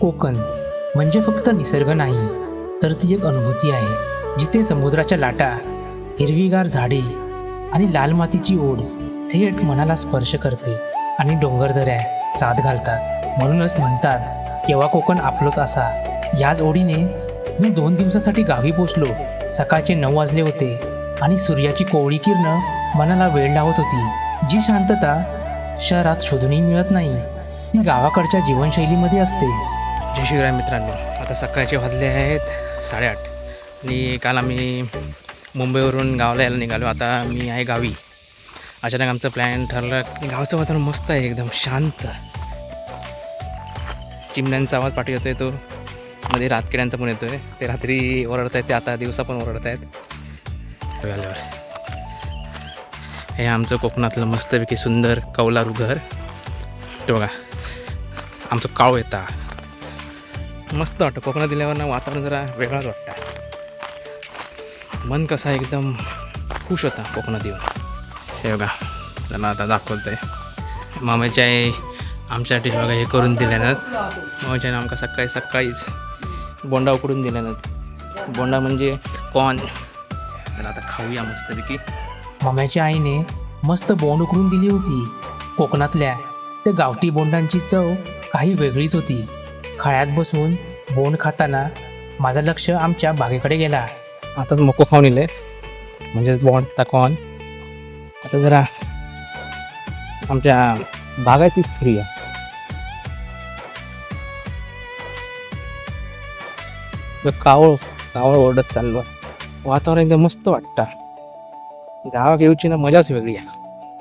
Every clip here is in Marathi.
कोकण म्हणजे फक्त निसर्ग नाही, तर ती एक अनुभूती आहे जिथे समुद्राच्या लाटा, हिरवीगार झाडे आणि लाल मातीची ओढ थेट मनाला स्पर्श करते आणि डोंगरदऱ्या साथ घालतात. म्हणूनच म्हणतात केव्हा कोकण आपलंच असा. याच ओढीने मी 2 दिवसासाठी गावी पोचलो. सकाळचे 9 वाजले होते आणि सूर्याची कोवळी किरणं मनाला वेळ लावत होती. जी शांतता शहरात शोधूनही मिळत नाही, ती गावाकडच्या जीवनशैलीमध्ये असते. जय शिवराय मित्रांनो, आता सकाळचे वाजले आहेत 8:30 आणि काल आम्ही मुंबईवरून गावाला यायला निघालो. आता मी आहे गावी. अचानक आमचं प्लॅन ठरलं. गावचं वातावरण मस्त आहे, एकदम शांत. चिमण्यांचा आवाज पाठी येतोय, तो मध्ये रातकिड्यांचा पण येतोय. ते रात्री ओरडत आहेत, ते आता दिवसा पण ओरडत आहेत. हे आमचं कोकणातलं मस्तपैकी सुंदर कौलारू घर. ते बघा, आमचं काव येतात. मस्त वाटतं कोकणात दिल्यावर ना, वातावरण जरा वेगळाच वाटतं. मन कसं एकदम खुश होता कोकणात येऊन. हे बघा, त्याला आता दाखवतं आहे. मामाची आई आमच्यासाठी बघा हे करून दिल्यानं. मामाच्या आईनं आमका सकाळीच बोंडा उकडून दिल्यानं. बोंडा म्हणजे कॉर्न. चला आता खाऊया मस्तपैकी. मम्याच्या आईने मस्त बोंड उकडून दिली होती. कोकणातल्या त्या गावठी बोंडांची चव काही वेगळीच होती. खळ्यात बसून बोंड खाताना माझं लक्ष आमच्या बागेकडे गेला. आताच मको खाऊन इले, म्हणजे बोंड कॉर्न. आता जरा आमच्या बागाचीच फ्री आहे. कावळ ओरडत चाललो. वातावरण एकदम मस्त वाटतं. गावात येऊची ना मजाच वेगळी आहे.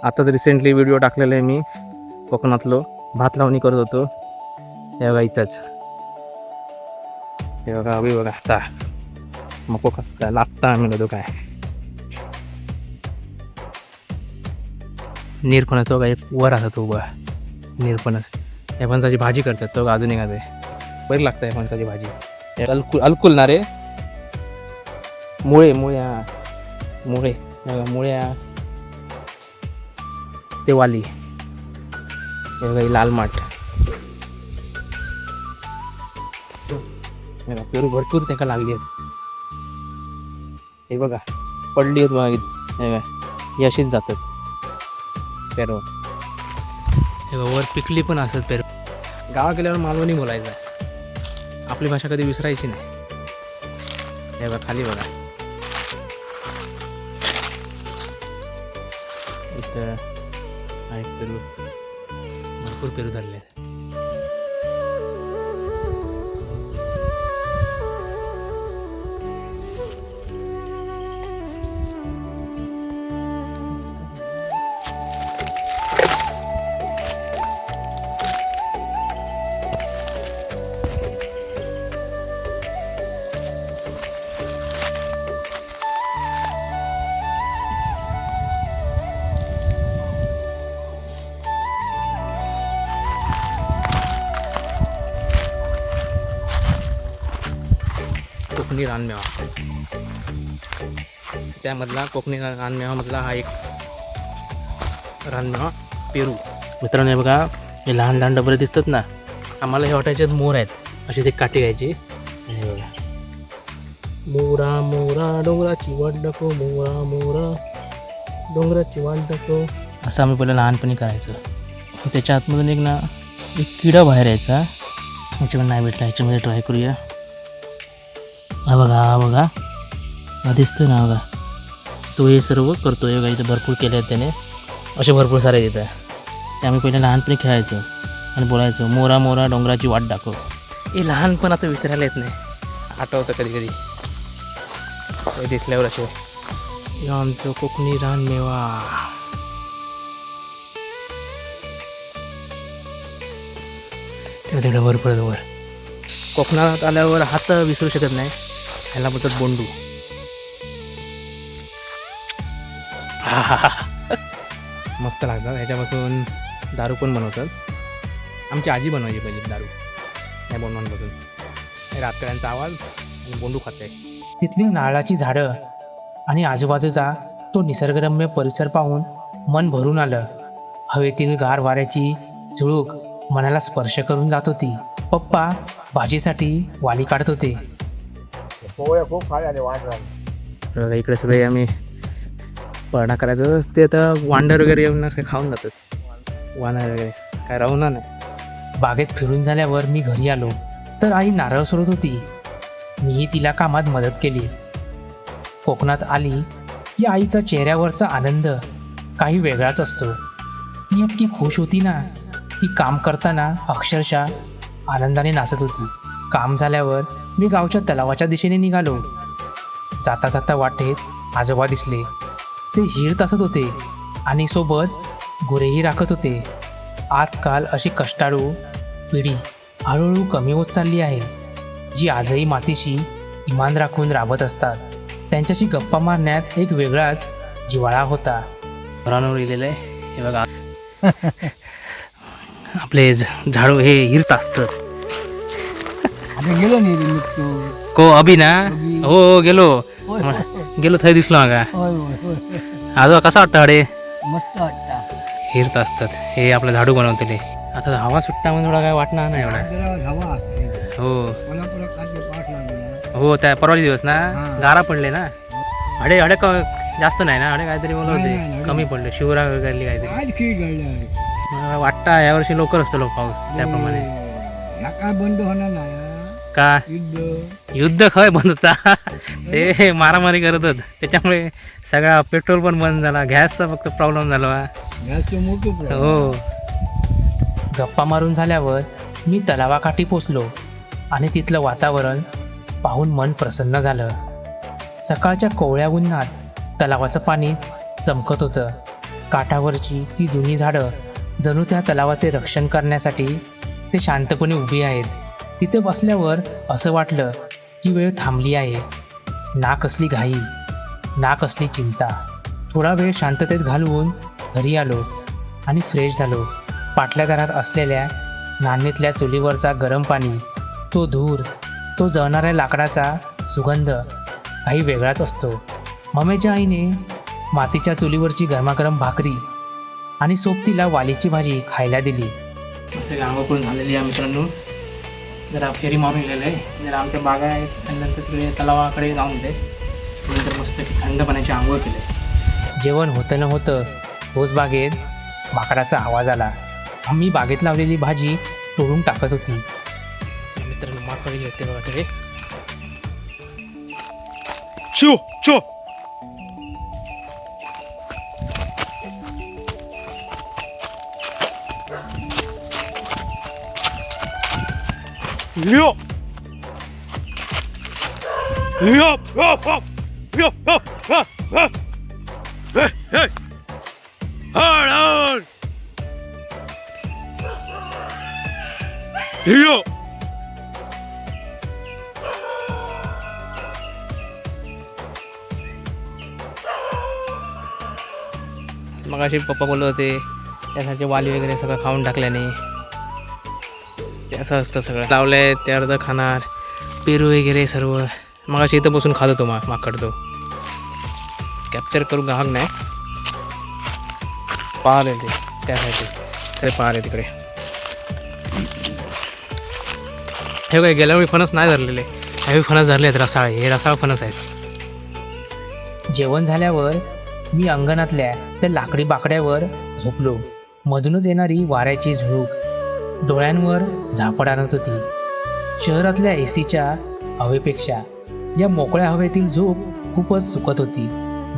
आता तर रिसेंटली व्हिडिओ टाकलेला आहे मी कोकणातलो. भात लावणी करत होतो. हे बघा इथंच. हे बघा अभि बघा आता मको काय लागता आम्ही नव्हतो काय. निरपणस तो काय वर असा तो उभा निरपणस. या फणसाची भाजी करतात तो अजून एखादे बरी लागतं. या फणसाची भाजी अलकुल ना रे. मुळे मुळ्या ते वाली. हे बघा लाल माठ. पेरू भरपूर त्याला लागली आहेत. हे बघा पडली आहेत बघा. हे बघा ही अशीच जातात पेरू. हे बघा वर पिकली पण असत पेरू. गावा गेल्यावर मालवणी बोलायचं. आपली भाषा कधी विसरायची नाही. हे बघा खाली बघा. इथं पेरू भरपूर पेरू धरले आहेत. कोकणी रानमेवा. त्यामधला कोकणी रानमेवामधला हा एक रानमेवा पेरू. मित्रांनो हे बघा, हे लहान लहान डबरे दिसतात ना, आम्हाला हे वाटायचे मोर आहेत. अशी ते काठी घ्यायची. हे बघा, मोरा मोरा डोंगराची वाट दाखव, मोरा मोरा डोंगराची वाट दाखव, असं आम्ही पहिलं लहानपणी करायचं. त्याच्या आतमधून एक किडा बाहेर यायचा. ह्याच्यामध्ये नाही भेटला, ह्याच्यामध्ये ट्राय करूया. हा बघा हा दिसतोय ना बघा. तो हे सर्व करतो. हे इथं भरपूर केले आहेत त्याने. असे भरपूर सारे येतात. ते आम्ही पहिले लहानपणी खेळायचो आणि बोलायचो मोरा मोरा डोंगराची वाट दाखव. हे लहानपण आता विसरायला येत नाही. आठवतं कधी कधी हे दिसल्यावर. असे हे आमचं कोकणी रानमेवा. तेव्हा तिकडे वर परत वर. कोकणात आल्यावर हात विसरू शकत नाही. ह्याला बोलतात बोंडू. मस्त लागतात. ह्याच्यापासून दारू पण बनवतात. आमची आजी बनवायची पहिली दारू ह्या बोंडांपासून. हे रातकऱ्यांचा आवाज आणि बोंडू खात आहे. तिथली नारळाची झाडं आणि आजूबाजूचा तो निसर्गरम्य परिसर पाहून मन भरून आलं. हवेतील गार वाऱ्याची झुळूक मनाला स्पर्श करून जात होती. पप्पा भाजीसाठी वाली काढत होते. पोळ्या खूप खाल्ल्या वांढरा. तर इकडे सगळे आम्ही पळणा करायचो. ते आता वांडर वगैरे येऊन असं खाऊन जातात. वानर वगैरे काय राहणार नाही. बागेत फिरून झाल्यावर मी घरी आलो तर आई नारळ सोडत होती. मीही तिला कामात मदत केली. कोकणात आली की आईचा चेहऱ्यावरचा आनंद काही वेगळाच असतो. ती इतकी खुश होती ना की काम करताना अक्षरशः आनंदाने नाचत होती. काम झाल्यावर मी गावच्या तलावाच्या दिशेने निघालो. जाता जाता वाटेत आजोबा दिसले. ते हिर तासत होते आणि सोबत गुरेही राखत होते. आजकाल अशी कष्टाळू पिढी हळूहळू कमी होत चालली आहे, जी आजही मातीशी इमान राखून राबत असतात. त्यांच्याशी गप्पा मारण्यात एक वेगळाच जिव्हाळा होता. घरांवर लिहिलेलं आहे हे बघा. आपले झाडू हे हिरत असतात. गेलो नाही को अभि ना. हो गेलो गेलो थंय दिसलो हांगा. आजोबा कसा वाटतं हडे. मस्त वाटता. हिरत असतात. हे आपलं झाडू बनवतेले. आता हवा सुट्टा म्हणून थोडा काय वाटणार नाही एवढा. हवा हो कोल्हापुरात काढले पाठ लागला. हो त्या परवाचे दिवस ना हां. गारा पडले ना. हडे हडे जास्त नाही ना. हडे काहीतरी बोलत नाही, होते नाही, कमी पडले. शिवरा वगैरे काहीतरी. काय खीळ गळले. मला वाटतं यावर्षी लवकर असतो लोक पाऊस त्याप्रमाणे. ह्या काय बंद होणार नाही हा. का युद्ध युद्ध खय बंद होता. ते मारामारी करत होत त्याच्यामुळे सगळा पेट्रोल पण बंद झाला. गॅसचा फक्त प्रॉब्लेम झाला. गॅसचं मोठं problem. हो गप्पा मारून झाल्यावर मी तलावाकाठी पोचलो आणि तिथलं वातावरण पाहून मन प्रसन्न झालं. सकाळच्या कोवळ्या उन्हात तलावाचं पाणी चमकत होतं. काठावरची ती जुनी झाडं जणू त्या तलावाचे रक्षण करण्यासाठी ते शांतपणे उभी आहेत. तिथे बसल्यावर असं वाटलं की वेळ थांबली आहे. ना कसली घाई ना कसली चिंता. थोडा वेळ शांततेत घालवून घरी आलो आणि फ्रेश झालो. पाटल्या दारात असलेल्या नाणीतल्या चुलीवरचा गरम पाणी, तो धूर, तो जळणाऱ्या लाकडाचा सुगंध काही वेगळाच असतो. मम्मीच्या आईने मातीच्या चुलीवरची गरमागरम भाकरी आणि सोबतीला वालीची भाजी खायला दिली. मस्त आंघोळ करून झालेली आहे मित्रांनो. जरा फेरी मारून गेलेलं आहे. जरा आमच्या बागा आहेत आणि नंतर तिकडे तलावाकडे जाऊन दे. नंतर मस्त थंड पाण्याची आंघोळ केली. जेवण होतं न होतं तोच बागेत माकडाचा आवाज आला. आम्ही बागेत लावलेली भाजी तोडून टाकत होती. मित्रांनो माकडे येते बघा तिकडे. चो चो Yo! Yo! Yo! Yo! Yo! Hey! Hey! Hold on! Yo! मग अशी पप्पा बोलत होते त्यासाठी वाली वगैरे सगळं खाऊन टाकल्याने ते असं असतं. सगळं लावलंय ते अर्ध खाणार. पेरू वगैरे सर्व मग अशी इथं बसून खात होतो माकड. तो कॅप्चर करून घाग नाही पाहले ते त्यासाठी ते पाहले तिकडे. हे काय गेल्या वेळी फणस नाही धरलेले. ह्यावेळी फणस धरले आहेत रसाळ. हे रसाळ फणस आहेत. जेवण झाल्यावर मी अंगणातल्या त्या लाकडी बाकड्यावर झोपलो. मधूनच येणारी वाऱ्याची झुळूक डोळ्यांवर झापड आणत होती. शहरातल्या एसीच्या हवेपेक्षा या मोकळ्या हवेतील झोप खूपच सुखद होती.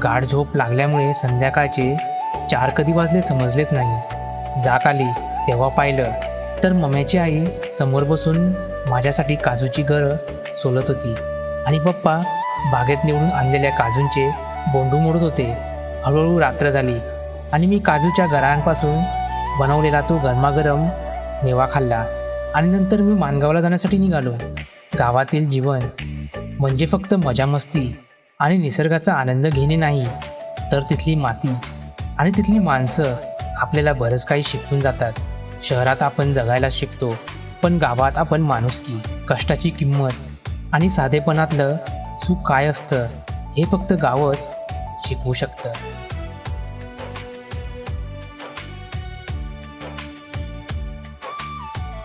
गाढ झोप लागल्यामुळे संध्याकाळचे 4 कधी वाजले समजलेच नाही. जाग आली तेव्हा पाहिलं तर मम्याची आई समोर बसून माझ्यासाठी काजूची घरं सोलत होती आणि पप्पा बागेत निवडून आणलेल्या काजूंचे बोंडू मोडत होते. हळूहळू रात्र झाली आणि मी काजूच्या गरांपासून बनवलेला तो गरमागरम मेवा खाल्ला आणि नंतर मी माणगावला जाण्यासाठी निघालो. गावातील जीवन म्हणजे फक्त मजा मस्ती आणि निसर्गाचा आनंद घेणे नाही, तर तिथली माती आणि तिथली माणसं आपल्याला बरंच काही शिकवून जातात. शहरात आपण जगायला शिकतो, पण गावात आपण माणुसकी, कष्टाची किंमत आणि साधेपणातलं सुख काय असतं हे फक्त गावच शिकवू शकतं.